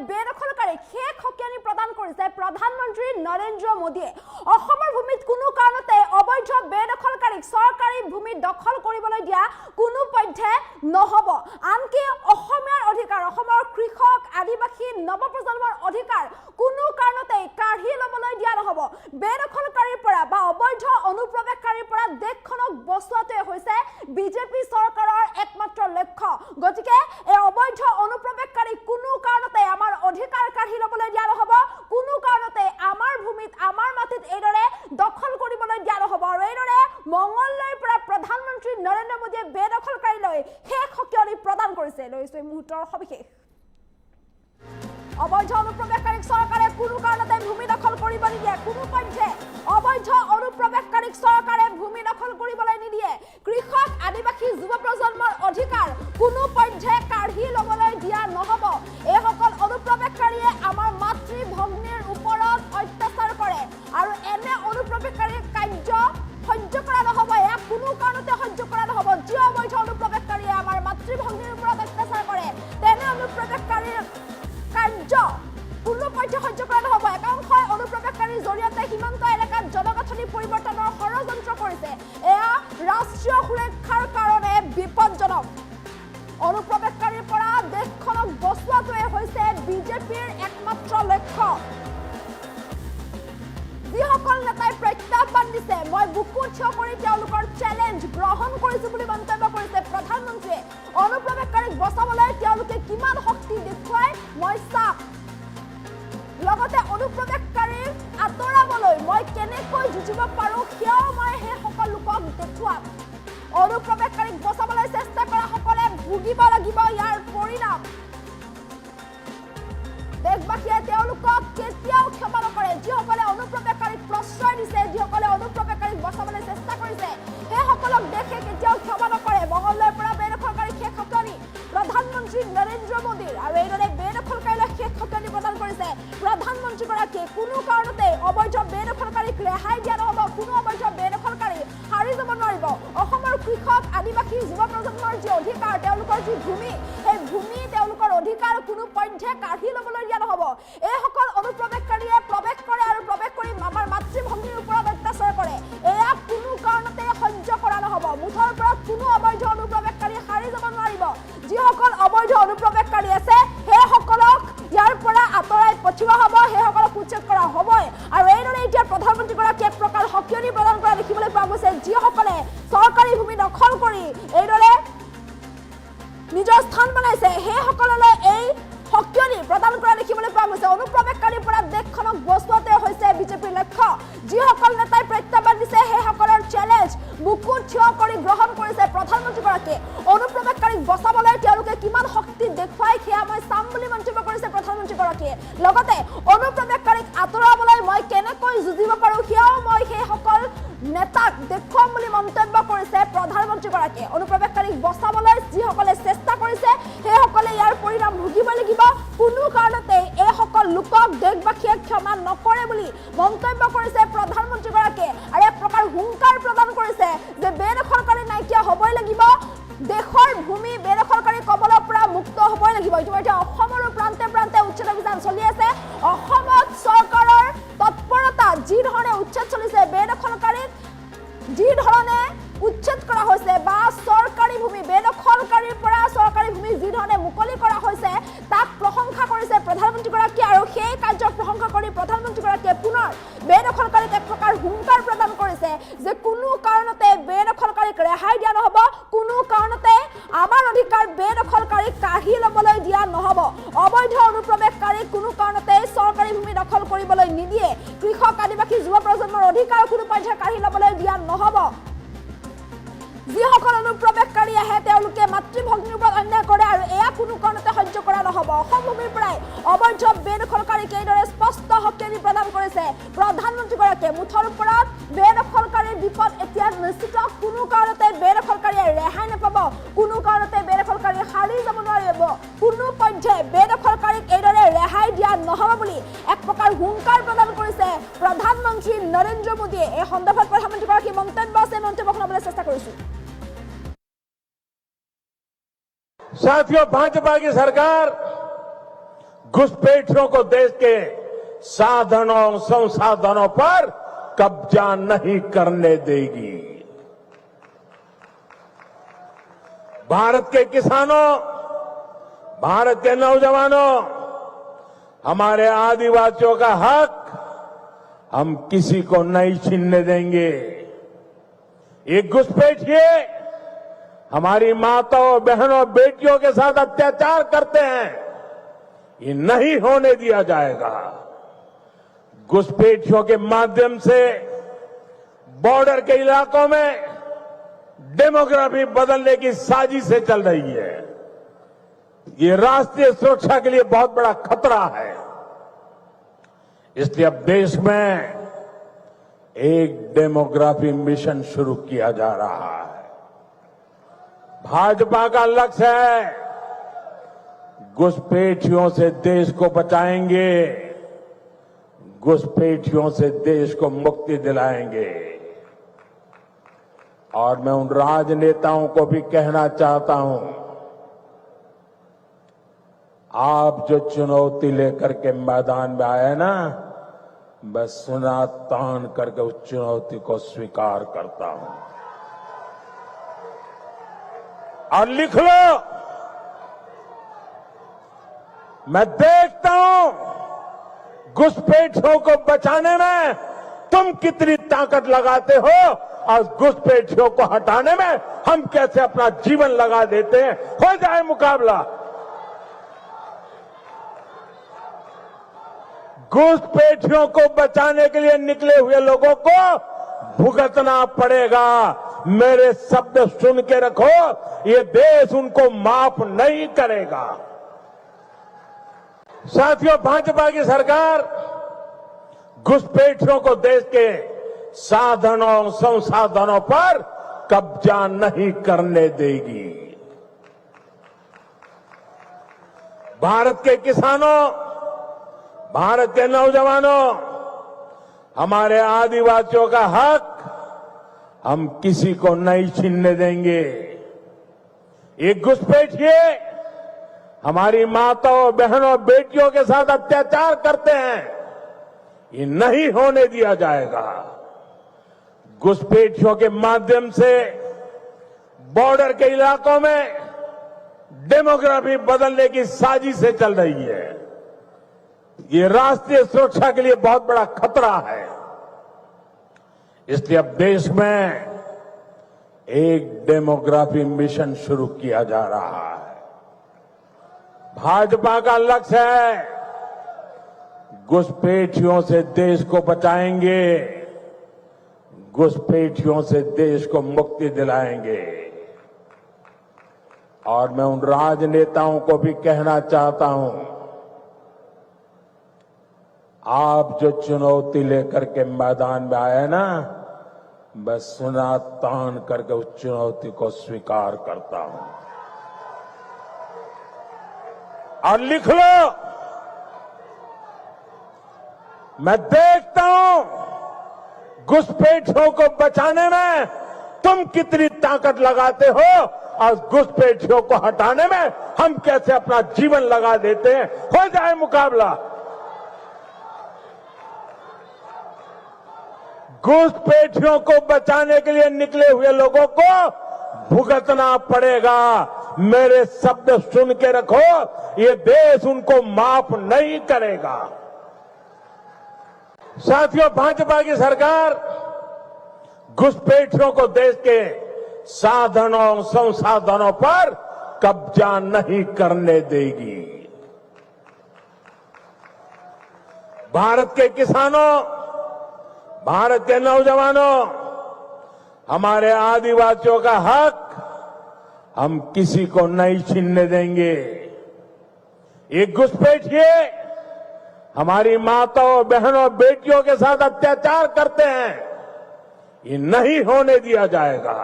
বেদখলকাৰীক শেষ সকিয়ানি প্ৰদান কৰিছে প্ৰধানমন্ত্ৰী নৰেন্দ্ৰ মোদীয়ে অসমৰ ভূমিত কোনো কাৰণতে অবৈধ বেদখলকাৰীক চৰকাৰী ভূমি দখল কৰিবলৈ দিয়া কোনো পধ্যে নহব আনকি অসমীয়াৰ অধিকাৰ অসমৰ কৃষক আদিবাসী নৱপ্ৰজন্মৰ অধিকাৰ কোনো কাৰণতে কাঢ়ি ল'বলৈ দিয়া নহব বেদখলকাৰীৰ পৰা বা অবৈধ অনুপ্ৰৱেশকাৰীৰ পৰা দেশখনক বচোৱাটোৱে হৈছে বিজেপি চৰকাৰৰ একমাত্ৰ লক্ষ্য গতিকে এই অবৈধ অনুপ্ৰৱেশকাৰীক কোনো কাৰণতে আমাৰ অধিকাৰ কাঢ়ি ল'বলৈ দিয়া নহব কোনো কাৰণতে আমাৰ ভূমিত আমাৰ মাটিত এইদৰে দখল কৰিবলৈ দিয়া নহব আৰু এইদৰে মংগলদৈৰ পৰা প্ৰধানমন্ত্ৰী নৰেন্দ্ৰ মোদীয়ে বেদখলকাৰীলৈ শেষ সকিয়নি প্ৰদান কৰিছে লৈছো এই মুহূৰ্তৰ সবিশেষ অবৈধ অনুপ্ৰৱেশকাৰীক চৰকাৰে কোনো কাৰণতে ভূমি দখল কৰিব নিদিয়ে কোনো পধ্যে অবৈধ অনুপ্ৰৱেশকাৰীক চৰকাৰে ভূমি দখল কৰিবলৈ নিদিয়ে কৃষক আদিবাসী যুৱ প্ৰজন্মৰ অধিকাৰ কোনো পধ্যে কাঢ়ি ল'বলৈ দিয়া নহব এই সকল অনুপ্ৰৱেশকাৰীয়ে আমাৰ মাতৃ ভগ্নীৰ ওপৰত অত্যাচাৰ কৰে আৰু এনে অনুপ্ৰৱেশকাৰীৰ কাৰ্য সহ্য কৰা নহব এয়া কোনো কাৰণতে সহ্য কৰা নহব যি অবৈধ অনুপ্ৰৱেশকাৰীয়ে আমাৰ মাতৃ ভগ্নীৰ ওপৰত অত্যাচাৰ কৰে তেনে অনুপ্ৰৱেশকাৰীৰ কাৰ্য কোনো পধ্যে সহ্য কৰা নহব একাংশই অনুপ্ৰৱেশকাৰীৰ জৰিয়তে সীমান্ত এলেকাত জনগাঁথনি পৰিৱৰ্তনৰ ষড়যন্ত্ৰ কৰিছে এয়া ৰাষ্ট্ৰীয় সুৰক্ষাৰ কাৰণে বিপদজনক অনুপ্ৰৱেশকাৰীৰ পৰা দেশখনক বচোৱাটোৱে হৈছে বিজেপিৰ একমাত্ৰ লক্ষ্য যিসকল নেতাই প্ৰত্যাহ্বান দিছে মই বুকু থিয় কৰি তেওঁলোকৰ চেলেঞ্জ গ্ৰহণ কৰিছো বুলি মন্তব্য কৰিছে প্ৰধানমন্ত্ৰীয়ে অনুপ্ৰৱেশকাৰীক বচাবলৈ তেওঁলোকে কিমান শক্তি দেখুৱাই মই চাম লগতে অনুপ্ৰৱেশকাৰীক আঁতৰাবলৈ মই কেনেকৈ যুঁজিব পাৰো সেয়াও মই সেই সকল লোকক দেখুৱাম অনুপ্ৰৱেশকাৰীক বচাবলৈ চেষ্টা কৰা সকলে ভুগিব লাগিব ইয়াৰ পৰিণাম দেশবাসীয়ে তেওঁলোকক কেতিয়াও ক্ষমা নকৰে যিসকলে অনুপ্ৰৱেশকাৰীক প্ৰশ্ৰয় দিছে যিসকলে অনুপ্ৰৱেশকাৰীক বচাবলৈ চেষ্টা কৰিছে সেই সকলক দেশে কেতিয়াও ক্ষমা নকৰে মংগলদৈৰ পৰা বেদখলকাৰীক শেষ সকিয়নি প্ৰধানমন্ত্ৰী নৰেন্দ্ৰ মোদী আৰু এইদৰে বেদখলকাৰীলৈ শেষ সকিয়নি প্ৰদান কৰিছে প্ৰধানমন্ত্ৰীগৰাকীয়ে কোনো কাৰণতে অবৈধ বেদখলকাৰীক ৰেহাই দিয়া নহব কোনো অবৈধ বেদখলকাৰী হাৰি যাব নোৱাৰিব অসমৰ কৃষক আদিবাসী যুৱ প্ৰজন্মৰ যি অধিকাৰ তেওঁলোকৰ যি ভূমি সেই ভূমি তেওঁলোকৰ অধিকাৰ কোনো পধ্যে কাঢ়ি ল'বলৈ দিয়া নহব এই সকল অনুপ্ৰৱেশকাৰীয়ে প্ৰৱেশ কৰে আৰু প্ৰৱেশ কৰি আমাৰ মাতৃভূমিৰ ওপৰত অত্যাচাৰ কৰে এয়া কোনো কাৰণতে সহ্য কৰা নহব মুঠৰ ওপৰত কোনো অবৈধ অনুপ্ৰৱেশকাৰী হাৰি যাব নোৱাৰিব যিসকল অবৈধ অনুপ্ৰৱেশকাৰী আছে সেই সকলক ইয়াৰ পৰা আঁতৰাই পঠিওৱা হ'ব সেই সকলক উচ্ছেদ কৰা হ'বই আৰু এইদৰে এতিয়া প্ৰধানমন্ত্ৰীগৰাকীয়ে এক প্ৰকাৰ সকিয়নি প্ৰদান কৰা দেখিবলৈ পোৱা গৈছে যিসকলে চৰকাৰী ভূমি দখল কৰি এইদৰে নিজৰ স্থান বনাইছে সেই সকললৈ এই সকিয়নি প্ৰদান কৰা দেখিবলৈ পোৱা গৈছে অনুপ্ৰৱেশকাৰীৰ পৰা দেশখনক বচোৱাতে হৈছে বিজেপিৰ লক্ষ্য যিসকল নেতাই প্ৰত্যাহ্বান দিছে সেই সকলৰ চেলেঞ্জ বুকু থিয় কৰি গ্ৰহণ কৰিছে প্ৰধানমন্ত্ৰীগৰাকীয়ে অনুপ্ৰৱেশকাৰীক বচাবলৈ তেওঁলোকে কিমান শক্তি দেখুৱাই সেয়া মই চাম বুলি মন্তব্য কৰিছে প্ৰধানমন্ত্ৰীগৰাকীয়ে লগতে অনুপ্ৰৱেশকাৰীক আঁতৰাবলৈ মই কেনেকৈ যুঁজিব পাৰো সেয়াও মই সেই সকল নেতাক দেখুৱাম বুলি মন্তব্য কৰিছে প্ৰধানমন্ত্ৰীগৰাকীয়ে অনুপ্ৰৱেশকাৰীক বচাবলৈ যিসকলে চেষ্টা কৰিছে সেইসকলে ইয়াৰ পৰিণাম ভুগিব লাগিব কোনো কাৰণতে এই সকল লোকক দেশবাসীয়ে ক্ষমা নকৰে বুলি মন্তব্য কৰিছে প্ৰধানমন্ত্ৰীগৰাকীয়ে আৰু এক প্ৰকাৰ হুংকাৰ প্ৰদান কৰিছে যে বেদখলকাৰী নাইকিয়া হ'বই লাগিব দেশৰ ভূমি বেদখলকাৰী কবলৰ পৰা মুক্ত হ'বই লাগিব ইতিমধ্যে অসমৰ প্ৰান্তে প্ৰান্তে উচ্ছেদ অভিযান চলি আছে অসমত চৰকাৰৰ তৎপৰতা যি ধৰণে উচ্ছেদ চলিছে বেদখলকাৰীক যি ধৰণে উচ্ছেদ কৰা হৈছে বা চৰকাৰী ভূমি বেদখলকাৰীৰ পৰা চৰকাৰী ভূমি যি ধৰণে মুকলি কৰা হৈছে তাক প্ৰশংসা কৰিছে প্ৰধানমন্ত্ৰীগৰাকীয়ে আৰু সেই কাৰ্যক প্ৰশংসা কৰি প্ৰধানমন্ত্ৰীগৰাকীয়ে পুনৰ বেদখলকাৰীক এক প্ৰকাৰ হুংকাৰ প্ৰদান কৰিছে যে কোনো কাৰণতে বেদখলকাৰীক ৰেহাই দিয়া নহব কোনো কাৰণতে আমাৰ অধিকাৰ বেদখলকাৰীক কাঢ়ি ল'বলৈ দিয়া নহব অবৈধ অনুপ্ৰৱেশকাৰীক কোনো কাৰণতে চৰকাৰী ভূমি দখল কৰিবলৈ নিদিয়ে কৃষক আদিবাসী যুৱ প্ৰজন্মৰ অধিকাৰ কোনো পধ্যে কাঢ়ি ল'বলৈ দিয়া নহব যিসকল অনুপ্ৰৱেশকাৰী আহে তেওঁলোকে মাতৃভগ্নীৰ ওপৰত অন্যায় কৰে আৰু এয়া কোনো কাৰণতে সহ্য কৰা নহব অসম ভূমিৰ পৰাই অবৈধ বেদখলকাৰীক এইদৰে স্পষ্ট সকিয়নি প্ৰদান কৰিছে প্ৰধানমন্ত্ৰীগৰাকীয়ে মুঠৰ ওপৰত বেদখলকাৰীৰ বিপদ এতিয়া নিশ্চিত কোনো কাৰণতে বেদখলকাৰীয়ে ৰেহাই নাপাব কোনো কাৰণতে বেদখলকাৰী হাৰি যাব নোৱাৰিব কোনো পধ্যে বেদখলকাৰীক এইদৰে ৰেহাই দিয়া নহব বুলি এক প্ৰকাৰ হুংকাৰ প্ৰদান কৰিছে প্ৰধানমন্ত্ৰী নৰেন্দ্ৰ মোদীয়ে এই সন্দৰ্ভত প্ৰধানমন্ত্ৰীগৰাকী মন্তব্য আছে মন্তব্য শুনাবলৈ চেষ্টা কৰিছো साथियों भाजपा की सरकार घुसपैठियों को देश के साधनों संसाधनों पर कब्जा नहीं करने देगी। भारत के किसानों, भारत के नौजवानों, हमारे आदिवासियों का हक हम किसी को नहीं छीनने देंगे। ये घुसपैठिए हमारी माताओं, बहनों, बेटियों के साथ अत्याचार करते हैं, ये नहीं होने दिया जाएगा। घुसपैठियों के माध्यम से बॉर्डर के इलाकों में डेमोग्राफी बदलने की साजिशें चल रही है। ये राष्ट्रीय सुरक्षा के लिए बहुत बड़ा खतरा है। इसलिए अब देश में एक डेमोग्राफी मिशन शुरू किया जा रहा है। भाजपा का लक्ष्य है घुसपैठियों से देश को बचाएंगे, घुसपैठियों से देश को मुक्ति दिलाएंगे। और मैं उन राजनेताओं को भी कहना चाहता हूं, आप जो चुनौती लेकर के मैदान में आए ना, बस सुना तान करके उस चुनौती को स्वीकार करता हूं। और लिख लो, मैं देखता हूं घुसपैठियों को बचाने में तुम कितनी ताकत लगाते हो और घुसपैठियों को हटाने में हम कैसे अपना जीवन लगा देते हैं। हो जाए मुकाबला। घुसपैठियों को बचाने के लिए निकले हुए लोगों को भुगतना पड़ेगा। मेरे शब्द सुन के रखो, ये देश उनको माफ नहीं करेगा। साथियों, भाजपा की सरकार घुसपैठियों को देश के साधनों संसाधनों पर कब्जा नहीं करने देगी। भारत के किसानों, भारत के नौजवानों, हमारे आदिवासियों का हक हम किसी को नहीं छीनने देंगे। ये घुसपैठिए हमारी माताओं, बहनों, बेटियों के साथ अत्याचार करते हैं, ये नहीं होने दिया जाएगा। घुसपैठियों के माध्यम से बॉर्डर के इलाकों में डेमोग्राफी बदलने की साजिशें चल रही है। ये राष्ट्रीय सुरक्षा के लिए बहुत बड़ा खतरा है। इसलिए अब देश में एक डेमोग्राफी मिशन शुरू किया जा रहा है। भाजपा का लक्ष्य है घुसपैठियों से देश को बचाएंगे, घुसपैठियों से देश को मुक्ति दिलाएंगे। और मैं उन राजनेताओं को भी कहना चाहता हूं, आप जो चुनौती लेकर के मैदान में आए ना, बस सुना तान करके उस चुनौती को स्वीकार करता हूं। और लिख लो, मैं देखता हूं घुसपैठियों को बचाने में तुम कितनी ताकत लगाते हो और घुसपैठियों को हटाने में हम कैसे अपना जीवन लगा देते हैं। हो जाए मुकाबला। घुसपैठियों को बचाने के लिए निकले हुए लोगों को भुगतना पड़ेगा। मेरे शब्द सुन के रखो, ये देश उनको माफ नहीं करेगा। साथियों, भाजपा की सरकार घुसपैठियों को देश के साधनों संसाधनों पर कब्जा नहीं करने देगी। भारत के किसानों, भारत के नौजवानों, हमारे आदिवासियों का हक हम किसी को नहीं छीनने देंगे। ये घुसपैठिए हमारी माताओं, बहनों, बेटियों के साथ अत्याचार करते हैं, ये नहीं होने दिया जाएगा।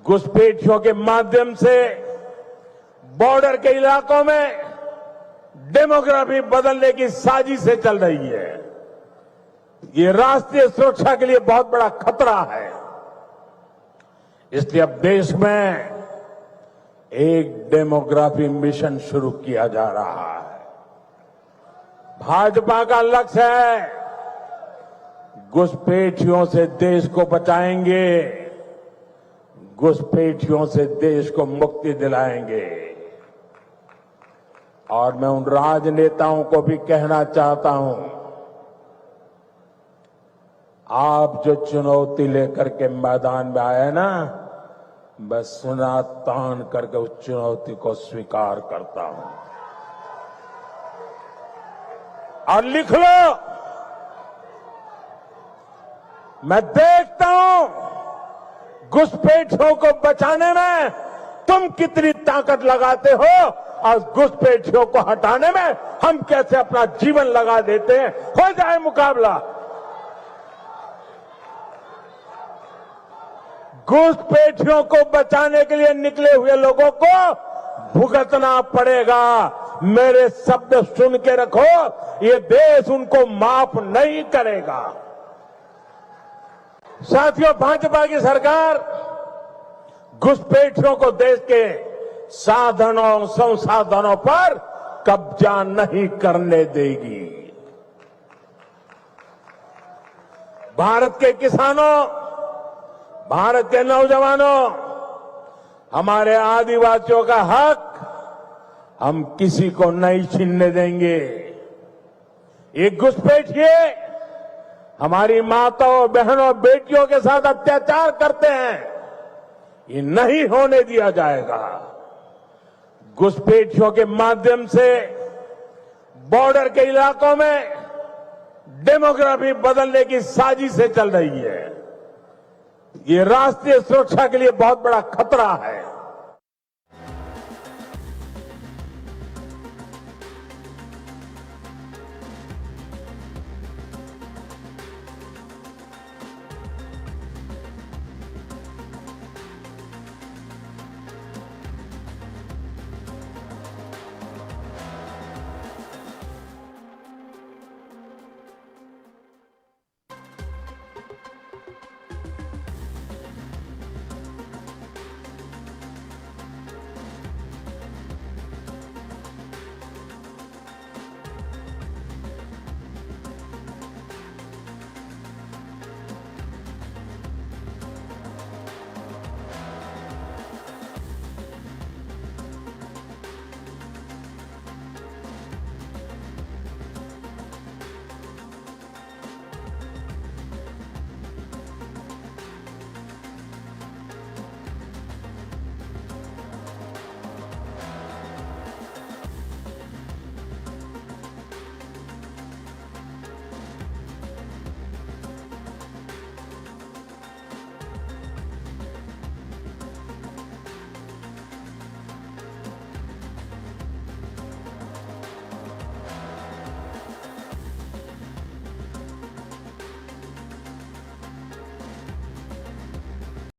घुसपैठियों के माध्यम से बॉर्डर के इलाकों में डेमोग्राफी बदलने की साजिशें चल रही है। ये राष्ट्रीय सुरक्षा के लिए बहुत बड़ा खतरा है। इसलिए अब देश में एक डेमोग्राफी मिशन शुरू किया जा रहा है। भाजपा का लक्ष्य है घुसपैठियों से देश को बचाएंगे, घुसपैठियों से देश को मुक्ति दिलाएंगे। और मैं उन राजनेताओं को भी कहना चाहता हूं, आप जो चुनौती लेकर के मैदान में आए ना, मैं सुना तान करके उस चुनौती को स्वीकार करता हूं। और लिख लो, मैं देखता हूं घुसपैठियों को बचाने में तुम कितनी ताकत लगाते हो और घुसपैठियों को हटाने में हम कैसे अपना जीवन लगा देते हैं। हो जाए मुकाबला। घुसपैठियों को बचाने के लिए निकले हुए लोगों को भुगतना पड़ेगा। मेरे शब्द सुन के रखो, ये देश उनको माफ नहीं करेगा। साथियों, भाजपा की सरकार घुसपैठियों को देश के साधनों संसाधनों पर कब्जा नहीं करने देगी। भारत के किसानों, भारत के नौजवानों, हमारे आदिवासियों का हक हम किसी को नहीं छीनने देंगे। ये घुसपैठिए हमारी माताओं, बहनों, बेटियों के साथ अत्याचार करते हैं, ये नहीं होने दिया जाएगा। घुसपैठियों के माध्यम से बॉर्डर के इलाकों में डेमोग्राफी बदलने की साजिशें चल रही है। ये राष्ट्रीय सुरक्षा के लिए बहुत बड़ा खतरा है।